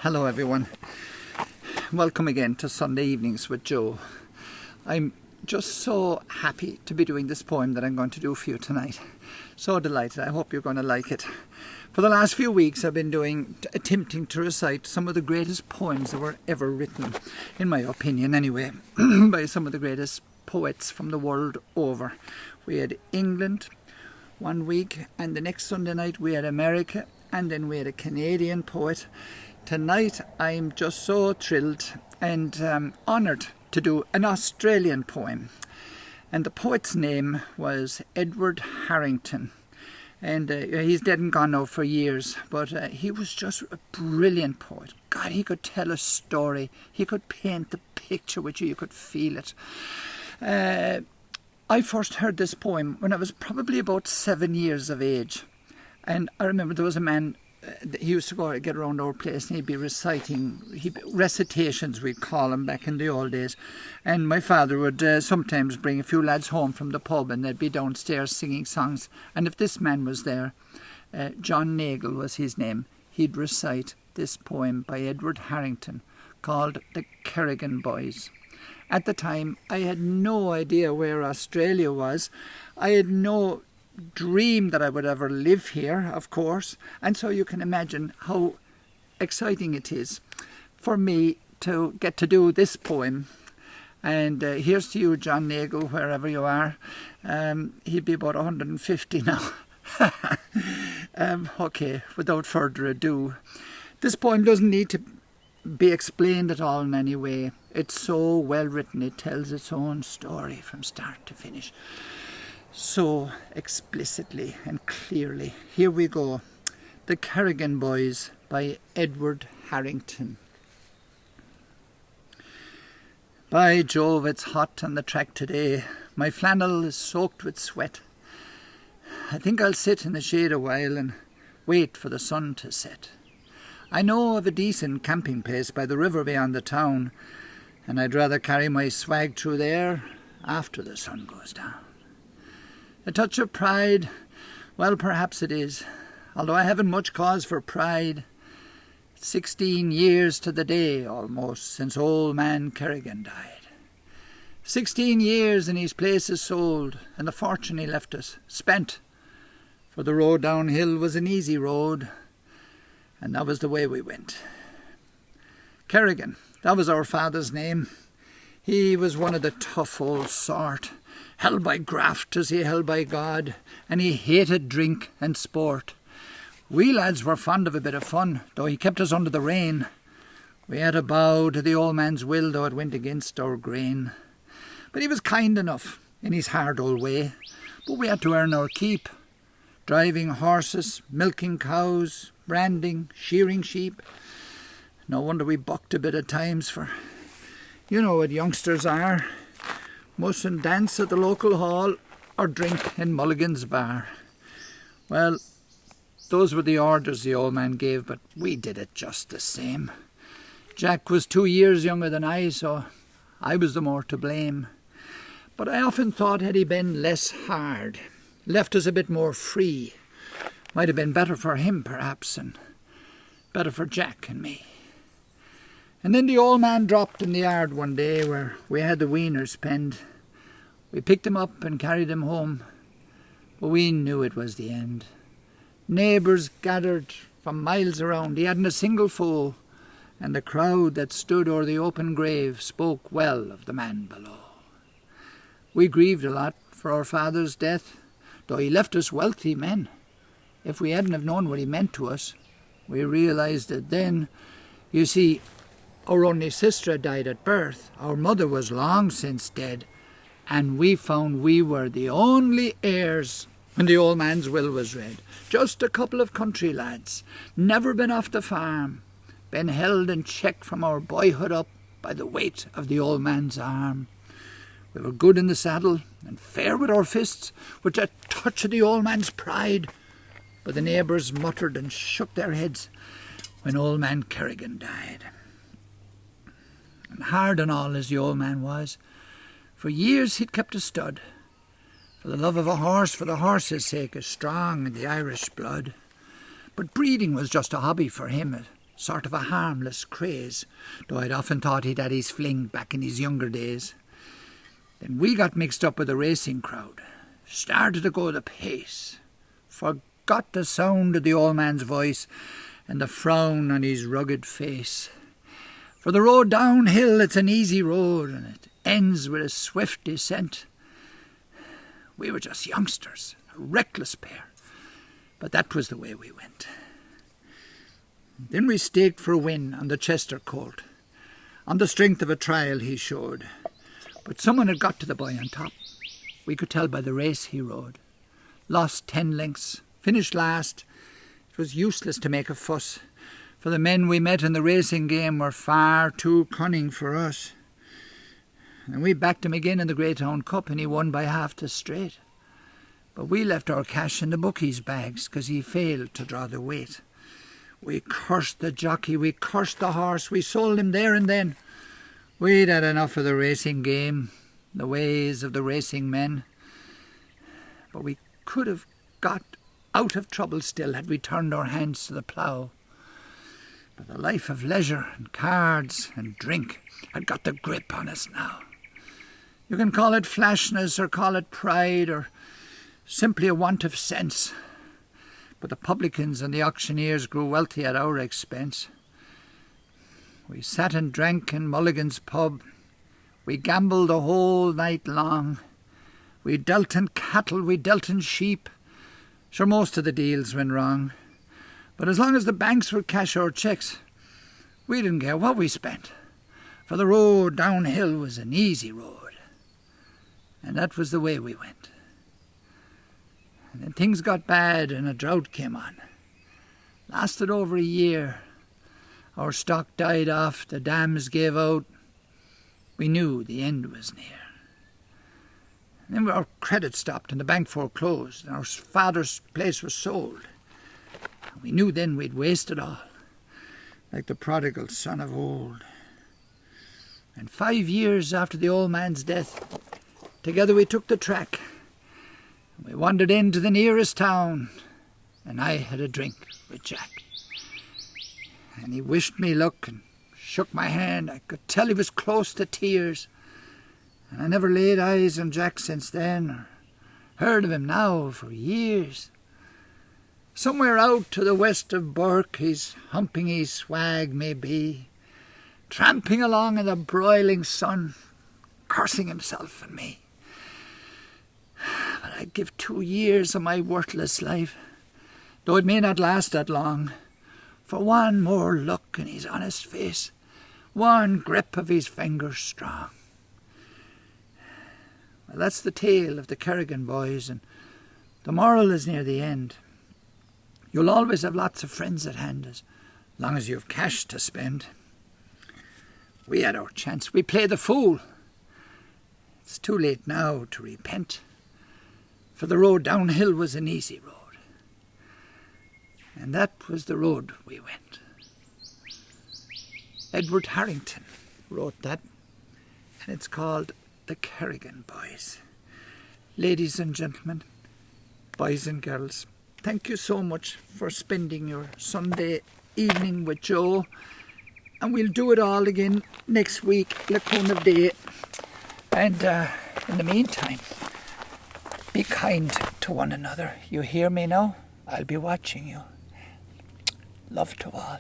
Hello everyone. Welcome again to Sunday Evenings with Joe. I'm just so happy to be doing this poem that I'm going to do for you tonight. So delighted. I hope you're going to like it. For the last few weeks I've been attempting to recite some of the greatest poems that were ever written, in my opinion anyway, by some of the greatest poets from the world over. We had England one week, and the next Sunday night we had America, and then we had a Canadian poet. Tonight I'm just so thrilled and honoured to do an Australian poem, and the poet's name was Edward Harrington, and he's dead and gone now for years, but he was just a brilliant poet. God, he could tell a story, he could paint the picture with you, you could feel it. I first heard this poem when I was probably about 7 years of age, and I remember there was a man. He used to go get around our place and he'd be reciting, recitations we'd call them back in the old days. And my father would sometimes bring a few lads home from the pub and they'd be downstairs singing songs. And if this man was there, John Nagle was his name, he'd recite this poem by Edward Harrington called The Kerrigan Boys. At the time, I had no idea where Australia was. I had no dream that I would ever live here, of course, and so you can imagine how exciting it is for me to get to do this poem. And here's to you, John Nagle, wherever you are. He'd be about 150 now. Okay, without further ado, this poem doesn't need to be explained at all in any way. It's so well written, it tells its own story from start to finish, so explicitly and clearly. Here we go. The Kerrigan Boys by Edward Harrington. By Jove, it's hot on the track today. My flannel is soaked with sweat. I think I'll sit in the shade a while and wait for the sun to set. I know of a decent camping place by the river beyond the town, and I'd rather carry my swag through there after the sun goes down. A touch of pride, well, perhaps it is, although I haven't much cause for pride. 16 years to the day, almost, since old man Kerrigan died. 16 years and his place is sold, and the fortune he left us, spent, for the road downhill was an easy road, and that was the way we went. Kerrigan, that was our father's name. He was one of the tough old sort, held by graft as he held by God, and he hated drink and sport. We lads were fond of a bit of fun, though he kept us under the rain. We had to bow to the old man's will, though it went against our grain. But he was kind enough in his hard old way, but we had to earn our keep, driving horses, milking cows, branding, shearing sheep. No wonder we bucked a bit at times, for you know what youngsters are. Mustn't dance at the local hall or drink in Mulligan's bar. Well, those were the orders the old man gave, but we did it just the same. Jack was 2 years younger than I, so I was the more to blame. But I often thought, had he been less hard, left us a bit more free, might have been better for him perhaps, and better for Jack and me. And then the old man dropped in the yard one day where we had the weaners penned. We picked him up and carried him home, but we knew it was the end. Neighbours gathered from miles around. He hadn't a single foe, and the crowd that stood o'er the open grave spoke well of the man below. We grieved a lot for our father's death, though he left us wealthy men. If we hadn't have known what he meant to us, we realised it then. You see, our only sister had died at birth. Our mother was long since dead, and we found we were the only heirs when the old man's will was read. Just a couple of country lads, never been off the farm, been held in check from our boyhood up by the weight of the old man's arm. We were good in the saddle and fair with our fists, with a touch of the old man's pride. But the neighbours muttered and shook their heads when old man Kerrigan died. And hard and all as the old man was, for years he'd kept a stud, for the love of a horse, for the horse's sake, is strong in the Irish blood. But breeding was just a hobby for him. sort of a harmless craze, though I'd often thought he'd had his fling back in his younger days. Then we got mixed up with the racing crowd, started to go the pace, forgot the sound of the old man's voice and the frown on his rugged face. For the road downhill, it's an easy road, and it ends with a swift descent. We were just youngsters, a reckless pair, but that was the way we went. Then we staked for a win on the Chester colt, on the strength of a trial he showed. But someone had got to the boy on top. We could tell by the race he rode. Lost 10 lengths, finished last. It was useless to make a fuss, for the men we met in the racing game were far too cunning for us. And we backed him again in the Greytown Cup, and he won by half the straight. But we left our cash in the bookies' bags, 'cause he failed to draw the weight. We cursed the jockey, we cursed the horse, we sold him there and then. We'd had enough of the racing game, the ways of the racing men. But we could have got out of trouble still had we turned our hands to the plough. But the life of leisure and cards and drink had got the grip on us now. You can call it flashness or call it pride or simply a want of sense. But the publicans and the auctioneers grew wealthy at our expense. We sat and drank in Mulligan's pub. We gambled the whole night long. We dealt in cattle, we dealt in sheep. Sure, most of the deals went wrong. But as long as the banks would cash our cheques, we didn't care what we spent, for the road downhill was an easy road. And that was the way we went. And then things got bad and a drought came on. Lasted over a year. Our stock died off, the dams gave out. We knew the end was near. And then our credit stopped and the bank foreclosed, and our father's place was sold. We knew then we'd wasted all, like the prodigal son of old. And 5 years after the old man's death, together we took the track. We wandered into the nearest town, and I had a drink with Jack. And he wished me luck and shook my hand. I could tell he was close to tears. And I never laid eyes on Jack since then, or heard of him now for years. Somewhere out to the west of Burke, he's humping his swag, maybe, tramping along in the broiling sun, cursing himself and me. But I'd give 2 years of my worthless life, though it may not last that long, for one more look in his honest face, one grip of his fingers strong. Well, that's the tale of the Kerrigan Boys, and the moral is near the end. You'll always have lots of friends at hand, as long as you've cash to spend. We had our chance. We played the fool. It's too late now to repent, for the road downhill was an easy road. And that was the road we went. Edward Harrington wrote that, and it's called The Kerrigan Boys. Ladies and gentlemen, boys and girls, thank you so much for spending your Sunday evening with Joe. And we'll do it all again next week, Lacuna Day. And in the meantime, be kind to one another. You hear me now? I'll be watching you. Love to all.